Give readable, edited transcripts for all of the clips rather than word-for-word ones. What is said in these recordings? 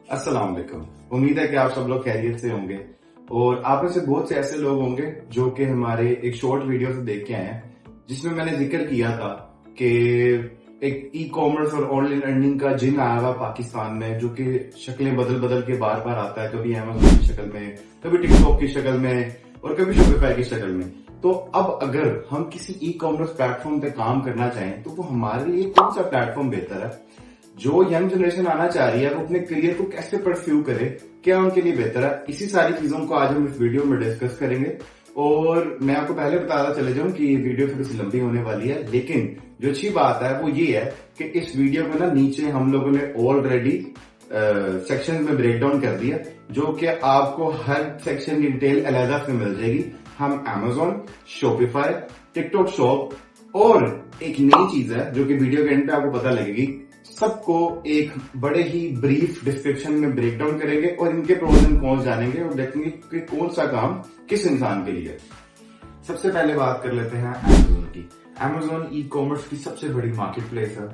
अस्सलाम वालेकुम। उम्मीद है कि आप सब लोग खैरियत से होंगे और आप में से बहुत से ऐसे लोग होंगे जो कि हमारे एक शॉर्ट वीडियो से देख के आए हैं जिसमें मैंने जिक्र किया था कि एक ई कॉमर्स और ऑनलाइन अर्निंग का जिन आया हुआ पाकिस्तान में, जो कि शक्लें बदल बदल के बार बार आता है, कभी अमेज़न की शक्ल में, कभी टिकटॉक की शक्ल में और कभी शॉपिफाई की शक्ल में। तो अब अगर हम किसी ई कॉमर्स प्लेटफॉर्म पे काम करना चाहें तो वो हमारे लिए कौन सा प्लेटफॉर्म बेहतर है? जो यंग जनरेशन आना चाह रही है वो अपने करियर को कैसे परस्यू करे, क्या उनके लिए बेहतर है, इसी सारी चीजों को आज हम इस वीडियो में डिस्कस करेंगे। और मैं आपको पहले बताता चले जाऊं कि ये वीडियो थोड़ी सी लंबी होने वाली है, लेकिन जो अच्छी बात है वो ये है कि इस वीडियो को ना नीचे हम लोगों ने ऑलरेडी सेक्शन में ब्रेक डाउन कर दिया, जो कि आपको हर सेक्शन की डिटेल अलग से मिल जाएगी। हम अमेजोन, शॉपिफाई, टिकटॉक शॉप और एक नई चीज है जो कि वीडियो के एंड पे आपको पता लगेगी, सबको एक बड़े ही ब्रीफ डिस्क्रिप्शन में ब्रेक डाउन करेंगे और इनके प्रोज एंड कॉन्स जानेंगे और देखेंगे कि कौन सा काम किस इंसान के लिए। सबसे पहले बात कर लेते हैं अमेजोन की। अमेजोन ई कॉमर्स की सबसे बड़ी मार्केट प्लेस है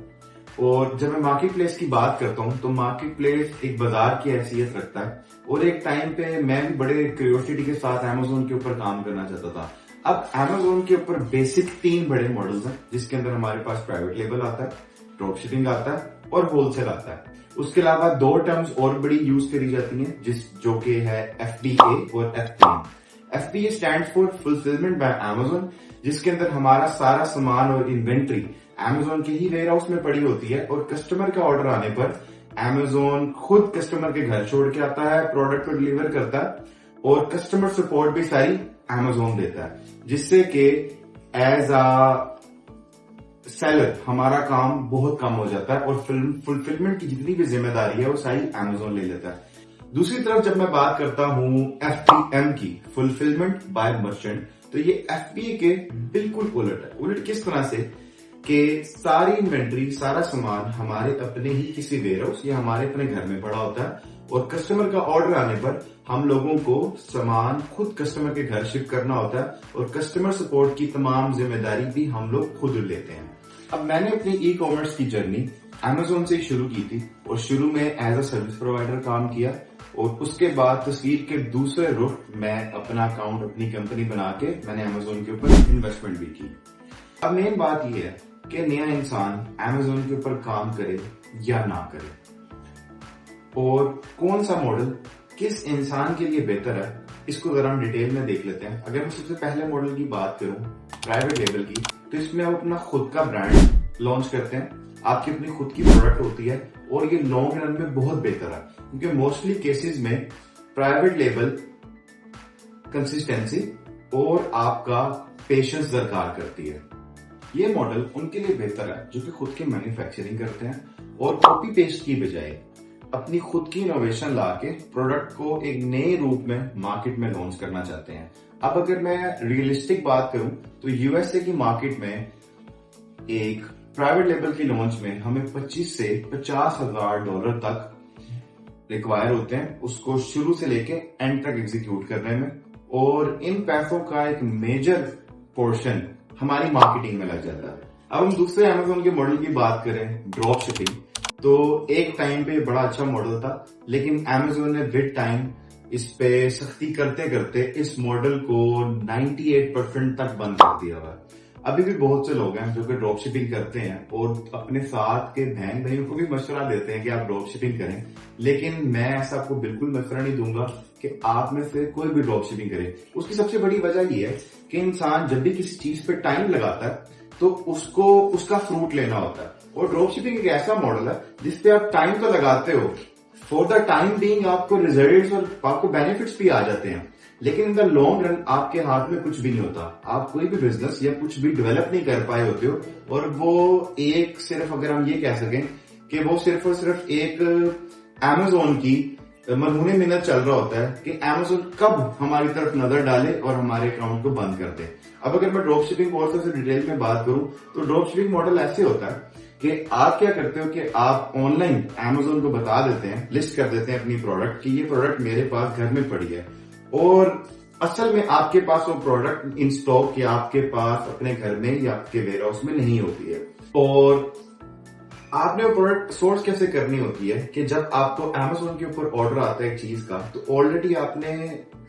और जब मैं मार्केट प्लेस की बात करता हूं तो मार्केट प्लेस एक बाजार की हैसियत रखता है और एक टाइम पे मैं भी बड़े क्यूरियोसिटी के साथ अमेजोन के ऊपर काम करना चाहता था। अब अमेजोन के ऊपर बेसिक 3 बड़े मॉडल्स हैं, जिसके अंदर हमारे पास प्राइवेट लेबल आता है, ड्रॉप शिपिंग आता है और होलसेल आता है। उसके अलावा 2 टर्म्स और बड़ी यूज करी जाती हैं जो कि है FBA और FBA। FBA stand for fulfilment bye Amazon, जिसके अंदर हमारा सारा सामान और इन्वेंट्री अमेजोन के ही वेयर हाउस में पड़ी होती है और कस्टमर का ऑर्डर आने पर अमेजोन खुद कस्टमर के घर छोड़ के आता है, प्रोडक्ट को डिलीवर करता है और कस्टमर सपोर्ट भी सारी अमेजोन देता है, जिससे कि एज अ सेलर हमारा काम बहुत कम हो जाता है और फुलफिलमेंट की जितनी भी जिम्मेदारी है वो सारी अमेजोन ले लेता है। दूसरी तरफ जब मैं बात करता हूं FBM की, फुलफिलमेंट बाय मर्चेंट, तो ये FBA के बिल्कुल उलट है। उलट किस तरह से कि सारी इन्वेंट्री, सारा सामान हमारे अपने ही किसी वेयर हाउस या हमारे अपने घर में पड़ा होता है और कस्टमर का ऑर्डर आने पर हम लोगों को सामान खुद कस्टमर के घर शिप करना होता है और कस्टमर सपोर्ट की तमाम जिम्मेदारी भी हम लोग खुद लेते हैं। अब मैंने अपनी ई कॉमर्स की जर्नी अमेजोन से शुरू की थी और शुरू में एज अ सर्विस प्रोवाइडर काम किया और उसके बाद तस्वीर के दूसरे रुख मैं अपना अकाउंट, अपनी कंपनी बना के मैंने अमेजोन के ऊपर इन्वेस्टमेंट भी की। अब मेन बात यह है कि नया इंसान अमेजोन के ऊपर काम करे या ना करे और कौन सा मॉडल किस इंसान के लिए बेहतर है, इसको जरा हम डिटेल में देख लेते हैं। अगर मैं सबसे पहले मॉडल की बात करूं प्राइवेट लेबल की, तो इसमें आप अपना खुद का ब्रांड लॉन्च करते हैं, आपकी अपनी खुद की प्रोडक्ट होती है और ये लॉन्ग रन में बहुत बेहतर है क्योंकि मोस्टली केसेस में प्राइवेट लेबल कंसिस्टेंसी और आपका पेशेंस दरकार करती है। ये मॉडल उनके लिए बेहतर है जो कि खुद की मैन्युफैक्चरिंग करते हैं और कॉपी पेस्ट की बजाय अपनी खुद की इनोवेशन ला के प्रोडक्ट को एक नए रूप में मार्केट में लॉन्च करना चाहते हैं। अब अगर मैं रियलिस्टिक बात करूं तो यूएसए की मार्केट में एक प्राइवेट लेबल की लॉन्च में हमें 25 से 50 हजार डॉलर तक रिक्वायर होते हैं उसको शुरू से लेके एंड तक एग्जीक्यूट करने में, और इन पैसों का एक मेजर पोर्शन हमारी मार्केटिंग में लग जाता है। अब हम दूसरे अमेजोन के मॉडल की बात करें ड्रॉप शिपिंग, तो एक टाइम पे बड़ा अच्छा मॉडल था लेकिन अमेजोन ने विद टाइम इस पे सख्ती करते करते इस मॉडल को 98% तक बंद कर दिया हुआ है। अभी भी बहुत से लोग हैं जो कि ड्रॉप शिपिंग करते हैं और अपने साथ के बहन भाइयों को भी मशवरा देते हैं कि आप ड्रॉप शिपिंग करें, लेकिन मैं ऐसा आपको बिल्कुल मशवरा नहीं दूंगा कि आप में से कोई भी ड्रॉप शिपिंग करे। उसकी सबसे बड़ी वजह यह है कि इंसान जब भी किसी चीज पे टाइम लगाता है तो उसको उसका फ्रूट लेना होता है और ड्रॉप शिपिंग एक ऐसा मॉडल है जिसपे आप टाइम तो लगाते हो, फॉर द टाइम बीइंग आपको रिजल्ट्स और आपको बेनिफिट्स भी आ जाते हैं, लेकिन इन द लॉन्ग रन आपके हाथ में कुछ भी नहीं होता। आप कोई भी बिजनेस या कुछ भी डेवलप नहीं कर पाए होते हो और वो एक सिर्फ, अगर हम ये कह सकें कि वो सिर्फ और सिर्फ एक अमेजोन की मनहूने मिन्नत चल रहा होता है कि अमेजोन कब हमारी तरफ नजर डाले और हमारे अकाउंट को बंद कर दे। अब अगर मैं ड्रॉप शिपिंग और से डिटेल में बात करूं तो ड्रॉप शिपिंग मॉडल ऐसे होता है कि आप क्या करते हो कि आप ऑनलाइन अमेजोन को बता देते हैं, लिस्ट कर देते हैं अपनी प्रोडक्ट कि ये प्रोडक्ट मेरे पास घर में पड़ी है और असल में आपके पास वो प्रोडक्ट इन स्टॉक या आपके पास अपने घर में या आपके वेयर हाउस में नहीं होती है और आपने वो प्रोडक्ट सोर्स कैसे करनी होती है कि जब आपको Amazon के ऊपर ऑर्डर आता है एक चीज का, तो ऑलरेडी आपने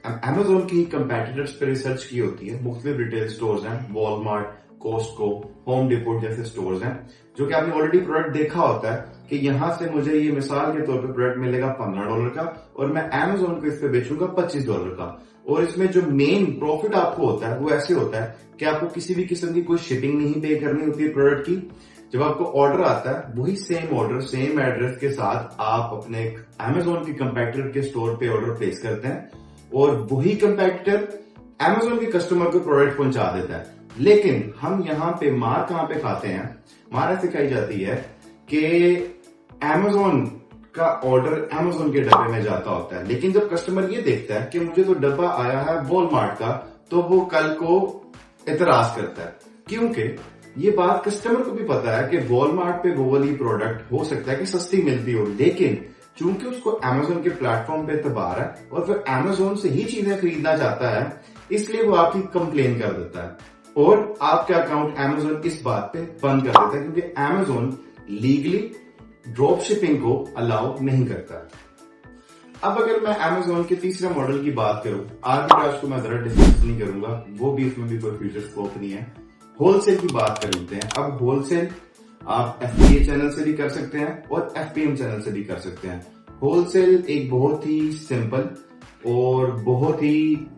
Amazon की कंपेटिटर्स पे रिसर्च की होती है। मुख्तलिफ रिटेल स्टोर्स हैं, वॉलमार्ट, कॉस्टको, होम डिपोट जैसे स्टोर्स हैं, जो कि आपने ऑलरेडी प्रोडक्ट देखा होता है कि यहां से मुझे ये मिसाल के तौर पे प्रोडक्ट मिलेगा $15 का और मैं Amazon को इस पे बेचूंगा $25 का। और इसमें जो मेन प्रॉफिट आपको होता है वो ऐसे होता है कि आपको किसी भी किस्म की कोई शिपिंग नहीं पे करनी होती है प्रोडक्ट की। जब आपको ऑर्डर आता है वही सेम ऑर्डर सेम एड्रेस के साथ आप अपने Amazon के कंपेटिटर के स्टोर पे ऑर्डर प्लेस करते हैं और वही कंपेटिटर Amazon के कस्टमर को प्रोडक्ट पहुंचा देता है। लेकिन हम यहाँ पे मार कहां पे खाते हैं? मार ऐसे खाई जाती है कि Amazon का ऑर्डर Amazon के डब्बे में जाता होता है, लेकिन जब कस्टमर ये देखता है कि मुझे तो डब्बा आया है वॉलमार्ट का, तो वो कल को एतराज करता है, क्योंकि ये बात कस्टमर को भी पता है कि वॉलमार्ट पे वो वाली प्रोडक्ट हो सकता है कि सस्ती मिलती हो, लेकिन चूंकि उसको Amazon के प्लेटफॉर्म पे एतबार है और फिर Amazon से ही चीजें खरीदना चाहता है, इसलिए वो आपकी कंप्लेन कर देता है और आपका अकाउंट Amazon इस बात पे बंद कर देता है, क्योंकि Amazon लीगली ड्रॉप शिपिंग को अलाउ नहीं करता। अब अगर मैं Amazon के तीसरे मॉडल की बात करूं, आर्बिट्राज को मैं जरा डिस्कस नहीं करूंगा, वो भी इसमें भी कोई फ्यूचर स्कोप नहीं है। होलसेल की बात कर लेते हैं। अब होलसेल आप FBA चैनल से भी कर सकते हैं और FBM चैनल से भी कर सकते हैं। होलसेल एक बहुत ही सिंपल और बहुत ही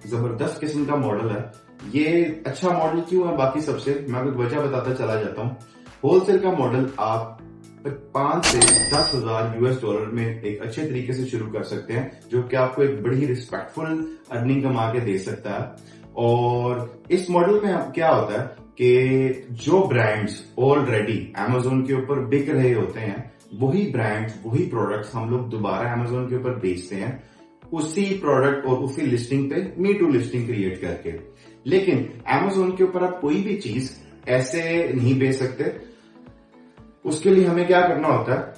जबरदस्त किस्म का मॉडल है। ये अच्छा मॉडल क्यों है बाकी सबसे, मैं कुछ वजह बताता चला जाता हूँ। होलसेल का मॉडल आप 5 से 10,000 $US में एक अच्छे तरीके से शुरू कर सकते हैं, जो कि आपको एक बड़ी रिस्पेक्टफुल अर्निंग कमा के दे सकता है। और इस मॉडल में अब क्या होता है कि जो ब्रांड्स ऑलरेडी Amazon के ऊपर बिक रहे होते हैं, वही ब्रांड्स वही प्रोडक्ट्स हम लोग दोबारा Amazon के ऊपर बेचते हैं, उसी प्रोडक्ट और उसी लिस्टिंग पे मी टू लिस्टिंग क्रिएट करके। लेकिन Amazon के ऊपर आप कोई भी चीज ऐसे नहीं बेच सकते। उसके लिए हमें क्या करना होता है?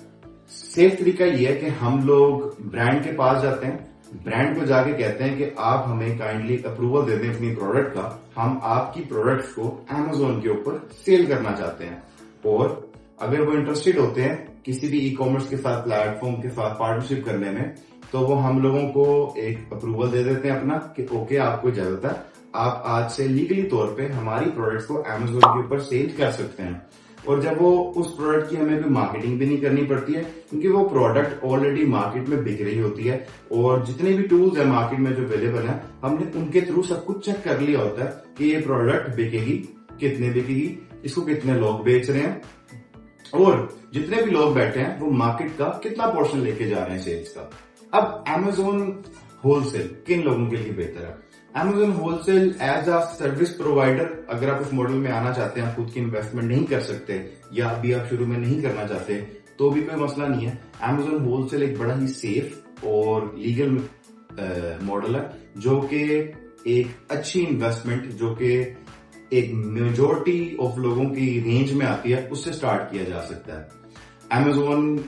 सेफ तरीका ये है कि हम लोग ब्रांड के पास जाते हैं, ब्रांड को जाके कहते हैं कि आप हमें काइंडली अप्रूवल दे दें अपनी प्रोडक्ट का, हम आपकी प्रोडक्ट्स को Amazon के ऊपर सेल करना चाहते हैं। और अगर वो इंटरेस्टेड होते हैं किसी भी ई कॉमर्स के साथ प्लेटफॉर्म के साथ पार्टनरशिप करने में, तो वो हम लोगों को एक अप्रूवल दे देते हैं अपना कि ओके आपको इजाजत है, आप आज से लीगली तौर पे हमारी प्रोडक्ट्स को Amazon के ऊपर सेल कर सकते हैं। और जब वो उस प्रोडक्ट की हमें भी मार्केटिंग भी नहीं करनी पड़ती है, क्योंकि वो प्रोडक्ट ऑलरेडी मार्केट में बिक रही होती है और जितने भी टूल्स है मार्केट में जो अवेलेबल है, हमने उनके थ्रू सब कुछ चेक कर लिया होता है कि ये प्रोडक्ट बिकेगी, कितने बिकेगी, इसको कितने लोग बेच रहे हैं और जितने भी लोग बैठे हैं वो मार्केट का कितना पोर्शन लेके जा रहे हैं सेल्स का। अब Amazon होलसेल किन लोगों के लिए बेहतर है? Amazon wholesale as a service provider, अगर आप इस मॉडल में आना चाहते हैं, खुद की इन्वेस्टमेंट नहीं कर सकते या अभी आप शुरू में नहीं करना चाहते, तो भी कोई मसला नहीं है। Amazon होलसेल एक बड़ा ही सेफ और लीगल मॉडल है, जो कि एक अच्छी इन्वेस्टमेंट, जो कि एक मेजोरिटी ऑफ लोगों की रेंज में आती है, उससे स्टार्ट किया जा सकता है। Amazon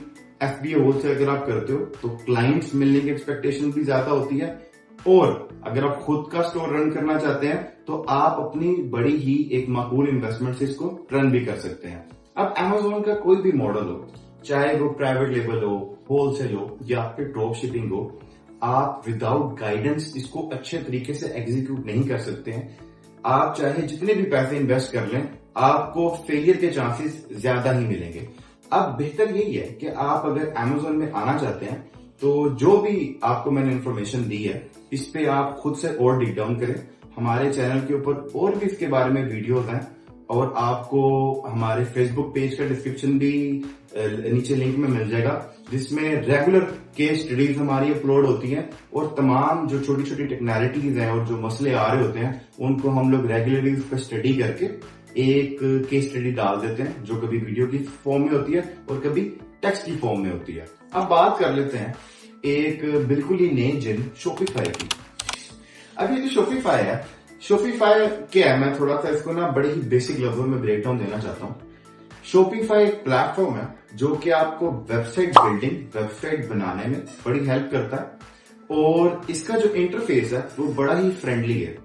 FBA होलसेल अगर आप करते हो तो क्लाइंट्स मिलने की एक्सपेक्टेशन भी ज्यादा होती है, और अगर आप खुद का स्टोर रन करना चाहते हैं तो आप अपनी बड़ी ही एक माकूल इन्वेस्टमेंट से इसको रन भी कर सकते हैं। अब Amazon का कोई भी मॉडल हो, चाहे वो प्राइवेट लेबल हो, होलसेल हो या फिर ड्रॉप शिपिंग हो, आप विदाउट गाइडेंस इसको अच्छे तरीके से एग्जीक्यूट नहीं कर सकते हैं। आप चाहे जितने भी पैसे इन्वेस्ट कर लें, आपको फेलियर के चांसेस ज्यादा ही मिलेंगे। अब बेहतर यही है कि आप अगर Amazon में आना चाहते हैं तो जो भी आपको मैंने इन्फॉर्मेशन दी है, इस पे आप खुद से और डीप डाउन करें। हमारे चैनल के ऊपर और भी इसके बारे में वीडियोस हैं और आपको हमारे फेसबुक पेज का डिस्क्रिप्शन भी नीचे लिंक में मिल जाएगा, जिसमें रेगुलर केस स्टडीज हमारी अपलोड होती हैं और तमाम जो छोटी छोटी टेक्निकलिटीज हैं और जो मसले आ रहे होते हैं, उनको हम लोग रेगुलरली उस पर स्टडी करके एक केस स्टडी डाल देते हैं, जो कभी वीडियो की फॉर्म में होती है और कभी टेक्स्ट की फॉर्म में होती है। अब बात कर लेते हैं एक बिल्कुल ही नई जिन शॉपिफाई की। अब ये जो शॉपिफाई है, शॉपिफाई क्या है, मैं थोड़ा सा इसको ना बड़े ही बेसिक लफ्जों में ब्रेक डाउन देना चाहता हूँ। शॉपिफाई एक प्लेटफॉर्म है जो कि आपको वेबसाइट बिल्डिंग, वेबसाइट बनाने में बड़ी हेल्प करता है और इसका जो इंटरफेस है वो बड़ा ही फ्रेंडली है।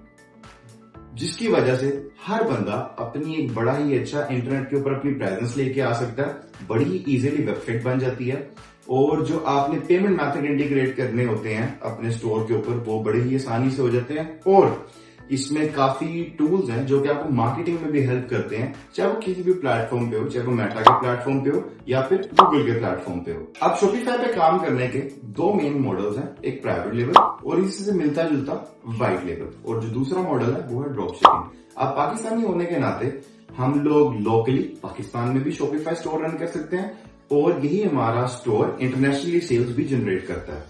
जिसकी वजह से हर बंदा अपनी एक बड़ा ही अच्छा इंटरनेट के ऊपर अपनी प्रेजेंस लेके आ सकता है, बड़ी ही इजीली वेबसाइट बन जाती है, और जो आपने पेमेंट मेथड इंटीग्रेट करने होते हैं अपने स्टोर के ऊपर वो बड़े ही आसानी से हो जाते हैं। और इसमें काफी टूल्स हैं जो कि आपको मार्केटिंग में भी हेल्प करते हैं, चाहे वो किसी भी प्लेटफॉर्म पे हो, चाहे वो मेटा के प्लेटफॉर्म पे हो या फिर गूगल के प्लेटफॉर्म पे हो। अब शॉपिफाई पे काम करने के दो मेन मॉडल्स हैं, एक प्राइवेट लेवल और इसी से मिलता जुलता वाइट लेवल, और जो दूसरा मॉडल है वो है ड्रॉप शिपिंग। अब पाकिस्तानी होने के नाते हम लोग लोकली पाकिस्तान में भी शॉपिफाई स्टोर रन कर सकते हैं, और यही हमारा स्टोर इंटरनेशनली सेल्स भी जनरेट करता है।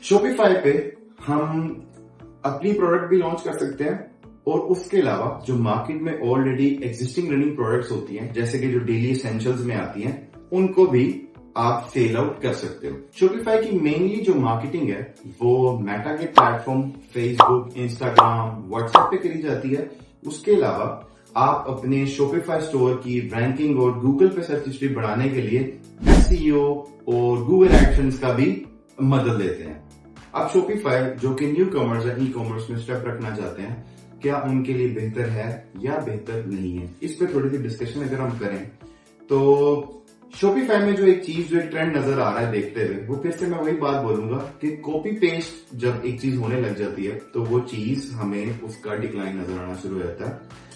शॉपिफाई पे हम अपनी प्रोडक्ट भी लॉन्च कर सकते हैं, और उसके अलावा जो मार्केट में ऑलरेडी एग्जिस्टिंग रनिंग प्रोडक्ट्स होती हैं, जैसे कि जो डेली एसेंशियल्स में आती हैं, उनको भी आप सेल आउट कर सकते हो। शॉपिफाई की मेनली जो मार्केटिंग है वो मेटा के प्लेटफॉर्म फेसबुक, इंस्टाग्राम, व्हाट्सएप पे करी जाती है। उसके अलावा आप अपने शॉपिफाई स्टोर की रैंकिंग और गूगल पे सर्च हिस्ट्री बढ़ाने के लिए SEO और गूगल एडसेंस का भी मदद लेते हैं। अब शॉपिफाई जो कि न्यू कॉमर्स या ई कॉमर्स में स्टेप रखना चाहते हैं, क्या उनके लिए बेहतर है या बेहतर नहीं है, इस पे थोड़ी सी डिस्कशन अगर हम करें तो शॉपिफाई में जो एक ट्रेंड नजर आ रहा है देखते हुए, वो फिर से मैं वही बात बोलूंगा कि कॉपी पेस्ट जब एक चीज होने लग जाती है तो वो चीज हमें उसका डिक्लाइन नजर आना शुरू हो जाता है।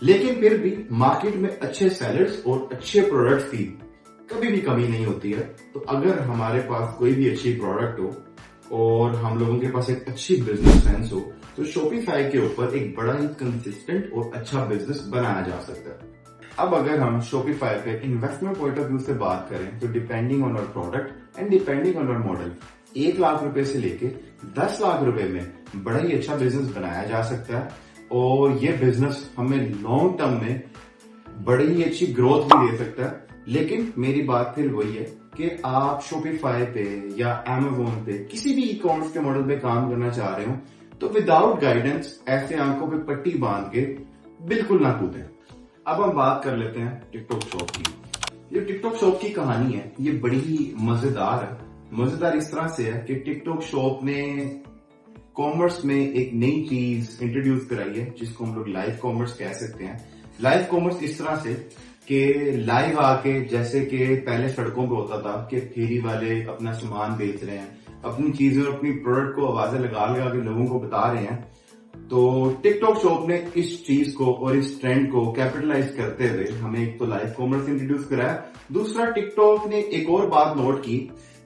लेकिन फिर भी मार्केट में अच्छे सेलर्स और अच्छे प्रोडक्ट्स की कभी भी कमी नहीं होती है। तो अगर हमारे पास कोई भी अच्छी प्रोडक्ट हो और हम लोगों के पास एक अच्छी बिजनेस सेंस हो, तो शॉपिफाई के ऊपर एक बड़ा ही कंसिस्टेंट और अच्छा बिजनेस बनाया जा सकता है। अब अगर हम शॉपिफाई पे इन्वेस्टमेंट पॉइंट ऑफ व्यू से बात करें तो depending on our product and depending on our model 1 lakh रुपए से लेके 10 लाख रुपए में बड़ा ही अच्छा बिजनेस बनाया जा सकता है, और ये बिजनेस हमें लॉन्ग टर्म में बड़ी ही अच्छी ग्रोथ भी दे सकता है। लेकिन मेरी बात फिर वही है कि आप शॉपिफाई पे या Amazon पे किसी भी ई कॉमर्स के मॉडल पे काम करना चाह रहे हो तो विदाउट गाइडेंस ऐसे आंखों पे पट्टी बांध के बिल्कुल ना कूदें। अब हम बात कर लेते हैं टिकटॉक शॉप की। ये टिकटॉक शॉप की कहानी है, ये बड़ी ही मजेदार है। मजेदार इस तरह से है कि टिकटॉक शॉप ने कॉमर्स में एक नई चीज इंट्रोड्यूस कराई है जिसको हम लोग लाइव कॉमर्स कह सकते हैं। लाइव कॉमर्स इस तरह से कि लाइव आके, जैसे कि पहले सड़कों पे होता था कि फेरी वाले अपना सामान बेच रहे हैं, अपनी चीजें और अपनी प्रोडक्ट को आवाजें लगा लगा के लोगों को बता रहे हैं, तो टिकटॉक शॉप ने इस चीज को और इस ट्रेंड को कैपिटलाइज करते हुए हमें एक तो लाइव कॉमर्स इंट्रोड्यूस कराया। दूसरा, टिकटॉक ने एक और बात नोट की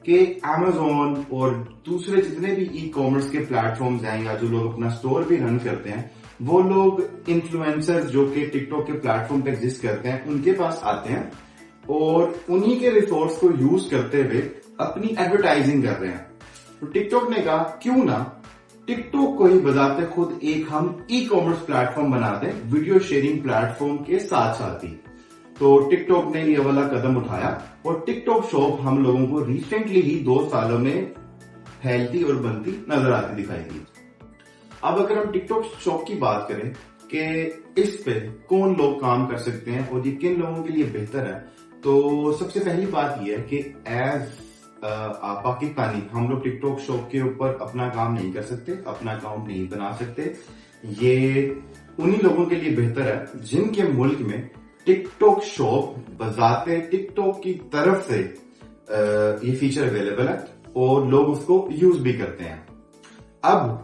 कि Amazon और दूसरे जितने भी ई कॉमर्स के प्लेटफॉर्म्स हैं या जो लोग अपना स्टोर भी रन करते हैं, वो लोग इन्फ्लुएंसर्स जो कि टिकटॉक के प्लेटफॉर्म पे एग्जिस्ट करते हैं उनके पास आते हैं और उन्हीं के रिसोर्स को यूज करते हुए अपनी एडवर्टाइजिंग कर रहे हैं। तो टिकटॉक ने कहा क्यों ना टिकटॉक को ही बजाते खुद एक हम ई कॉमर्स प्लेटफॉर्म बना दें, वीडियो शेयरिंग प्लेटफॉर्म के साथ साथ ही। तो टिकटॉक ने ये वाला कदम उठाया और टिकटॉक शॉप हम लोगों को रिसेंटली ही 2 सालों में फैलती और बनती नजर आती दिखाई दी। अब अगर हम टिकटॉक शॉप की बात करें कि इस पे कौन लोग काम कर सकते हैं और ये किन लोगों के लिए बेहतर है, तो सबसे पहली बात यह है कि एज पाकिस्तानी हम लोग टिकटॉक शॉप के ऊपर अपना काम नहीं कर सकते, अपना अकाउंट नहीं बना सकते। ये उन्हीं लोगों के लिए बेहतर है जिनके मुल्क में टिकटॉक शॉप बजाते टिकटॉक की तरफ से ये फीचर अवेलेबल है और लोग उसको यूज भी करते हैं। अब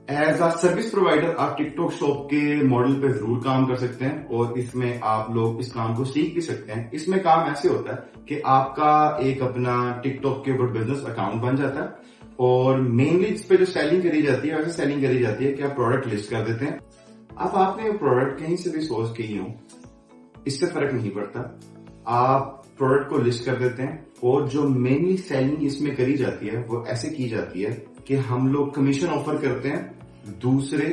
एज अ सर्विस प्रोवाइडर आप टिकटॉक शॉप के मॉडल पे जरूर काम कर सकते हैं और इसमें आप लोग इस काम को सीख भी सकते हैं। इसमें काम ऐसे होता है कि आपका एक अपना टिकटॉक के ऊपर बिजनेस अकाउंट बन जाता है और मेनली इस पे जो सेलिंग करी जाती है वैसे सेलिंग करी जाती है कि आप प्रोडक्ट लिस्ट कर देते हैं। अब आपने प्रोडक्ट कहीं से भी सोर्स की हो, इससे फर्क नहीं पड़ता, आप प्रोडक्ट को लिस्ट कर देते हैं और जो मेनली सेलिंग इसमें करी जाती है वो ऐसे की जाती है कि हम लोग कमीशन ऑफर करते हैं दूसरे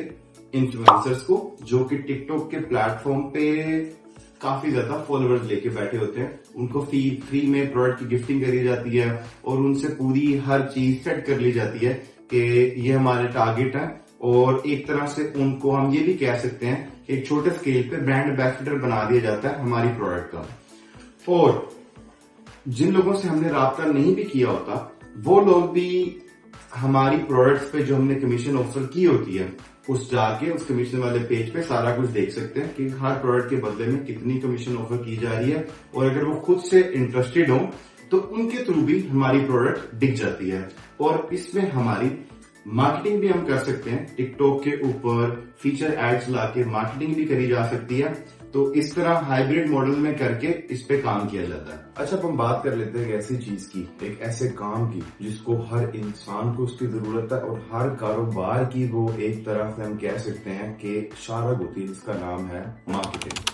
इन्फ्लुएंसर्स को जो कि टिकटॉक के प्लेटफॉर्म पे काफी ज्यादा फॉलोअर्स लेके बैठे होते हैं। उनको फ्री में प्रोडक्ट की गिफ्टिंग करी जाती है और उनसे पूरी हर चीज सेट कर ली जाती है कि ये हमारे टारगेट है, और एक तरह से उनको हम ये भी कह सकते हैं कि एक छोटे स्केल पे ब्रांड एम्बेसडर बना दिया जाता है हमारी प्रोडक्ट का। और जिन लोगों से हमने राब्ता नहीं भी किया होता वो लोग भी हमारी प्रोडक्ट्स पे जो हमने कमीशन ऑफर की होती है उस जाके उस कमीशन वाले पेज पे सारा कुछ देख सकते हैं कि हर प्रोडक्ट के बदले में कितनी कमीशन ऑफर की जा रही है, और अगर वो खुद से इंटरेस्टेड हो तो उनके थ्रू भी हमारी प्रोडक्ट दिख जाती है। और इसमें हमारी मार्केटिंग भी हम कर सकते हैं, टिकटॉक के ऊपर फीचर एड्स लाके मार्केटिंग भी करी जा सकती है। तो इस तरह हाइब्रिड मॉडल में करके इस पे काम किया जाता है। अच्छा, अब हम बात कर लेते हैं एक ऐसी चीज की, एक ऐसे काम की जिसको हर इंसान को उसकी जरूरत है और हर कारोबार की वो एक तरह से हम कह सकते हैं कि शारग होती है, जिसका नाम है मार्केटिंग।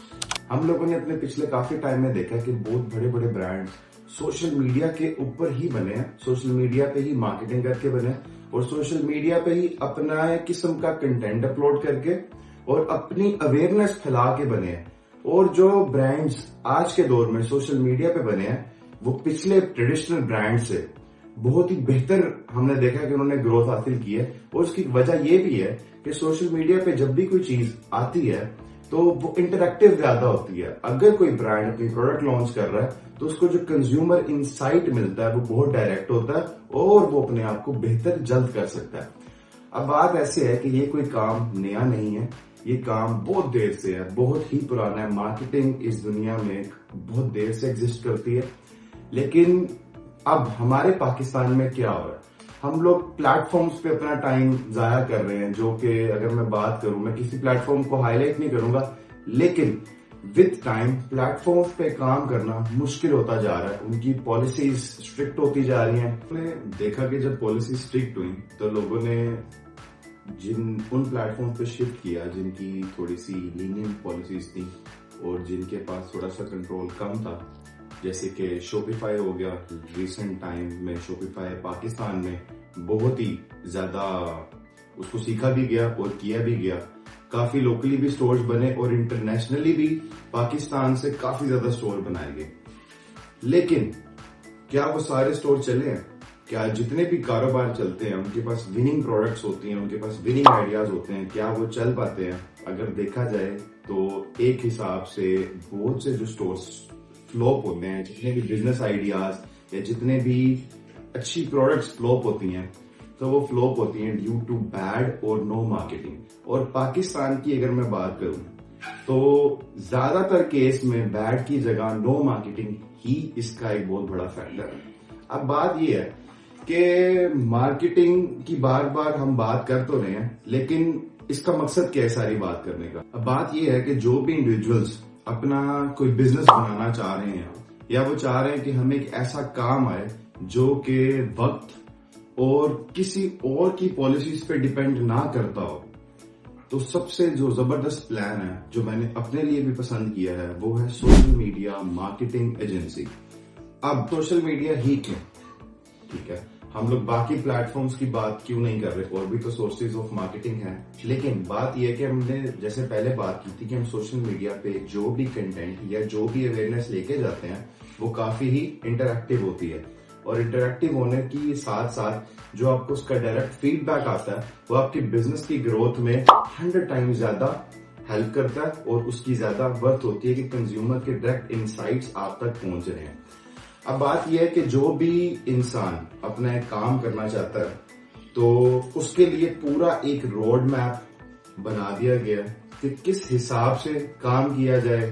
हम लोगों ने अपने पिछले काफी टाइम में देखा कि बहुत बड़े बड़े ब्रांड्स सोशल मीडिया के ऊपर ही बने हैं, सोशल मीडिया पे ही मार्केटिंग करके बने और सोशल मीडिया पे ही अपना किस्म का कंटेंट अपलोड करके और अपनी अवेयरनेस फैला के बने हैं। और जो ब्रांड्स आज के दौर में सोशल मीडिया पे बने हैं वो पिछले ट्रेडिशनल ब्रांड से बहुत ही बेहतर हमने देखा कि उन्होंने ग्रोथ हासिल की है। और उसकी वजह यह भी है कि सोशल मीडिया पे जब भी कोई चीज आती है तो वो इंटरैक्टिव ज्यादा होती है। अगर कोई ब्रांड अपनी प्रोडक्ट लॉन्च कर रहा है तो उसको जो कंज्यूमर इनसाइट मिलता है वो बहुत डायरेक्ट होता है और वो अपने आप को बेहतर जल्द कर सकता है। अब बात ऐसे है कि ये कोई काम नया नहीं है, ये काम बहुत देर से है, बहुत ही पुराना है। मार्केटिंग इस दुनिया में बहुत देर से एग्जिस्ट करती है। लेकिन अब हमारे पाकिस्तान में क्या हो रहा है, हम लोग प्लेटफॉर्म्स पे अपना टाइम जाया कर रहे हैं, जो कि अगर मैं बात करूं, मैं किसी प्लेटफॉर्म को हाईलाइट नहीं करूंगा, लेकिन विद टाइम प्लेटफॉर्म्स पे काम करना मुश्किल होता जा रहा है। उनकी पॉलिसीज स्ट्रिक्ट होती जा रही हैं। हमने देखा कि जब पॉलिसी स्ट्रिक्ट हुई तो लोगों ने उन प्लेटफॉर्म पे शिफ्ट किया जिनकी थोड़ी सी लीनियंट पॉलिसीज थी और जिनके पास थोड़ा सा कंट्रोल कम था, जैसे कि शॉपिफाई हो गया। रिसेंट टाइम में शॉपिफाई पाकिस्तान में बहुत ही ज्यादा उसको सीखा भी गया और किया भी गया। काफी लोकली भी स्टोर्स बने और इंटरनेशनली भी पाकिस्तान से काफी ज्यादा स्टोर बनाए गए। लेकिन क्या वो सारे स्टोर चले हैं? क्या जितने भी कारोबार चलते हैं उनके पास विनिंग प्रोडक्ट्स होती हैं, उनके पास विनिंग आइडियाज होते हैं, क्या वो चल पाते हैं? अगर देखा जाए तो एक हिसाब से बहुत से जो स्टोर्स फ्लॉप होते हैं, जितने भी बिजनेस आइडियाज या जितने भी अच्छी प्रोडक्ट्स फ्लॉप होती हैं तो वो फ्लॉप होती हैं ड्यू टू बैड और नो मार्केटिंग। और पाकिस्तान की अगर मैं बात करूं तो ज्यादातर केस में बैड की जगह नो मार्केटिंग ही इसका एक बहुत बड़ा फैक्टर है। अब बात ये है कि मार्केटिंग की बार बार हम बात कर तो रहे हैं, लेकिन इसका मकसद क्या है सारी बात करने का? अब बात ये है कि जो भी इंडिविजुअल्स अपना कोई बिजनेस बनाना चाह रहे हैं या वो चाह रहे हैं कि हमें एक ऐसा काम आए जो कि वक्त और किसी और की पॉलिसीज पे डिपेंड ना करता हो, तो सबसे जो जबरदस्त प्लान है जो मैंने अपने लिए भी पसंद किया है वो है सोशल मीडिया मार्केटिंग एजेंसी। अब सोशल मीडिया ही क्यों? ठीक है, हम लोग बाकी प्लेटफॉर्म्स की बात क्यों नहीं कर रहे, और भी तो सोर्सेज ऑफ मार्केटिंग है। लेकिन बात यह है कि हमने जैसे पहले बात की थी कि हम सोशल मीडिया पे जो भी कंटेंट या जो भी अवेयरनेस लेके जाते हैं वो काफी ही इंटरैक्टिव होती है। और इंटरैक्टिव होने की साथ साथ जो आपको उसका डायरेक्ट फीडबैक आता है वो आपकी बिजनेस की ग्रोथ में 100 टाइम्स ज्यादा हेल्प करता है और उसकी ज्यादा वर्थ होती है कि कंज्यूमर के डायरेक्ट इनसाइट्स आप तक पहुंच रहे हैं। अब बात यह है कि जो भी इंसान अपना एक काम करना चाहता है तो उसके लिए पूरा एक रोड मैप बना दिया गया कि किस हिसाब से काम किया जाए,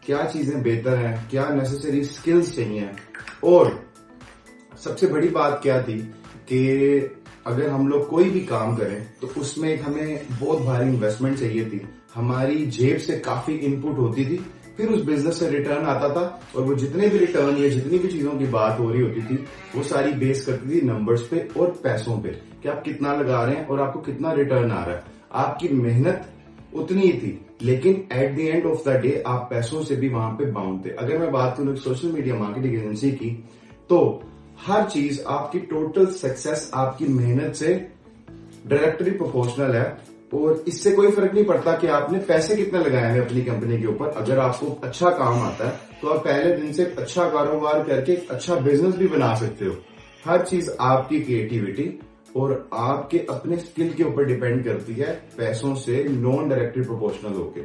क्या चीजें बेहतर हैं, क्या नेसेसरी स्किल्स चाहिए। और सबसे बड़ी बात क्या थी कि अगर हम लोग कोई भी काम करें तो उसमें एक हमें बहुत भारी इन्वेस्टमेंट चाहिए थी, हमारी जेब से काफी इनपुट होती थी, फिर उस बिजनेस से रिटर्न आता था। और वो जितने भी रिटर्न या जितनी भी चीजों की बात हो रही होती थी वो सारी बेस करती थी नंबर्स पे और पैसों पे कि आप कितना लगा रहे हैं और आपको कितना रिटर्न आ रहा है। आपकी मेहनत उतनी ही थी, लेकिन at the end of the day आप पैसों से भी वहां पे बाउंड थे। अगर मैं बात करूं सोशल मीडिया मार्केटिंग एजेंसी की तो हर चीज आपकी टोटल सक्सेस आपकी मेहनत से डायरेक्टली प्रोपोर्शनल है और इससे कोई फर्क नहीं पड़ता कि आपने पैसे कितने लगाए हैं अपनी कंपनी के ऊपर। अगर आपको अच्छा काम आता है तो आप पहले दिन से अच्छा कारोबार करके एक अच्छा बिजनेस भी बना सकते हो। हर चीज आपकी क्रिएटिविटी और आपके अपने स्किल के ऊपर डिपेंड करती है, पैसों से नॉन डायरेक्टली प्रोपोर्शनल होके।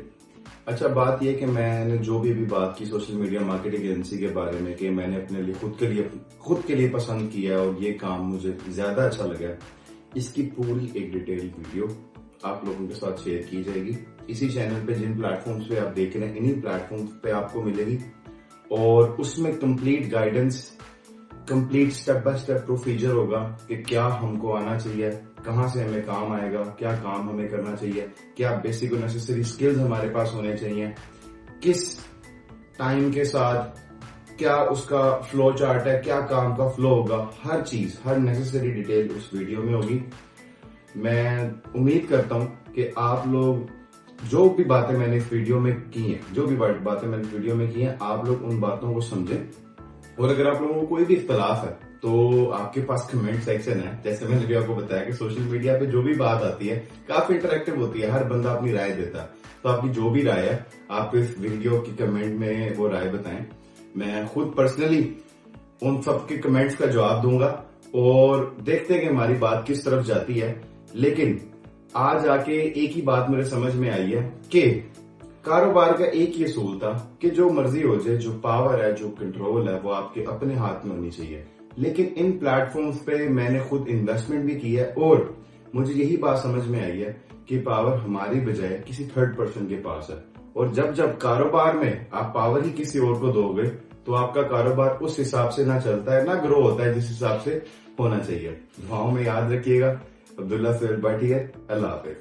अच्छा, बात यह कि मैंने जो भी बात की सोशल मीडिया मार्केटिंग एजेंसी के बारे में कि मैंने अपने लिए खुद के लिए पसंद किया और ये काम मुझे ज्यादा अच्छा लगा, इसकी पूरी एक डिटेल वीडियो आप लोगों के साथ शेयर की जाएगी। इसी चैनल पे जिन प्लेटफॉर्म्स पे आप देख रहे हैं, इन्हीं प्लेटफॉर्म्स पे आपको मिलेगी और उसमें complete guidance, complete step by step procedure होगा कि क्या हमको आना चाहिए, कहाँ से हमें काम आएगा, क्या काम हमें करना चाहिए, क्या बेसिक और नेसेसरी स्किल्स हमारे पास होने चाहिए, किस टाइम के साथ क्या उसका फ्लो चार्ट है, क्या काम का फ्लो होगा, हर चीज, हर नेसेसरी डिटेल उस वीडियो में होगी। मैं उम्मीद करता हूं कि आप लोग जो भी बातें मैंने इस वीडियो में की हैं, जो भी बातें मैंने इस वीडियो में की हैं, आप लोग उन बातों को समझें। और अगर आप लोगों को कोई भी इख्तलाफ है तो आपके पास कमेंट सेक्शन है। जैसे मैंने भी आपको बताया कि सोशल मीडिया पे जो भी बात आती है काफी इंटरेक्टिव होती है, हर बंदा अपनी राय देता है। तो आपकी जो भी राय है आप इस वीडियो की कमेंट में वो राय बताएं। मैं खुद पर्सनली उन सबके कमेंट्स का जवाब दूंगा और देखते हैं कि हमारी बात किस तरफ जाती है। लेकिन आज आके एक ही बात मेरे समझ में आई है कि कारोबार का एक ही असूल था कि जो मर्जी हो जाए, जो पावर है, जो कंट्रोल है, वो आपके अपने हाथ में होनी चाहिए। लेकिन इन प्लेटफॉर्म्स पे मैंने खुद इन्वेस्टमेंट भी की है और मुझे यही बात समझ में आई है कि पावर हमारी बजाय किसी थर्ड पर्सन के पास है। और जब जब कारोबार में आप पावर ही किसी और को दोगे तो आपका कारोबार उस हिसाब से ना चलता है, ना ग्रो होता है जिस हिसाब से होना चाहिए। दुआओं में याद रखिएगा। अब्दुल्ला सोहेल भाटी है। अल्लाह हाफिज।